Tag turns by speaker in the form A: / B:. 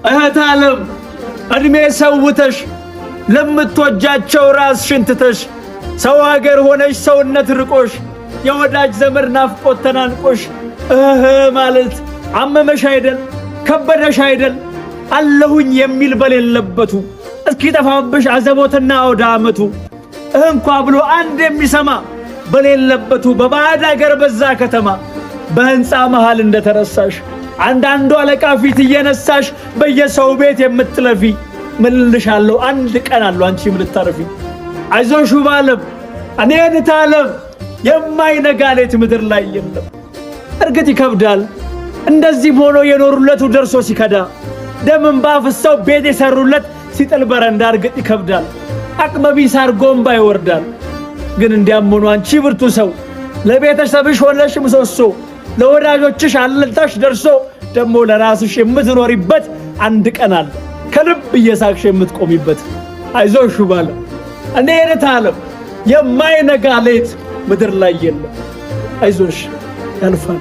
A: እህት ዓለም እድሜ ሰውተሽ ለምትወጃቸው ራስሽን ትተሽ ሰው ሀገር ሆነሽ ሰውነት ርቆሽ የወዳጅ ዘመድ ናፍቆት ተናንቆሽ ማለት አመመሽ አይደል ከበደሽ አይደል አለሁኝ የሚል በሌለበቱ እስኪ ጠፋብሽ አዘቦትና አውደ ዓመቱ እንኳ ብሎ አንድ የሚሰማ በሌለበቱ በባዕድ አገር በዛ ከተማ በህንፃ መሃል እንደተረሳሽ አንዳንዱ አለቃ ፊት እየነሳሽ በየሰው ቤት የምትለፊ ምልልሻለሁ አንድ ቀን አለው አንቺም ልታረፊ አይዞሽ ባለም እኔን ታለም የማይነጋ ሌት ምድር ላይ የለም። እርግጥ ይከብዳል እንደዚህ ሆኖ የኖሩለቱ ደርሶ ሲከዳ ደምን ባፍሰው ቤት የሰሩለት ሲጥል በረንዳ እርግጥ ይከብዳል አቅመቢስ አርጎምባ ይወርዳል። ግን እንዲያም ሆኖ አንቺ ብርቱ ሰው ለቤተሰብሽ ሆነሽ ምሰሶ ለወዳጆችሽ አለልታሽ ደርሶ ደሞ ለራስሽ የምትኖሪበት አንድ ቀን አለ ከልብ እየሳቅሽ የምትቆሚበት አይዞሽ ባለ እኔን ታለም የማይነጋ ሌት ምድር ላይ የለም። አይዞሽ ያልፋል።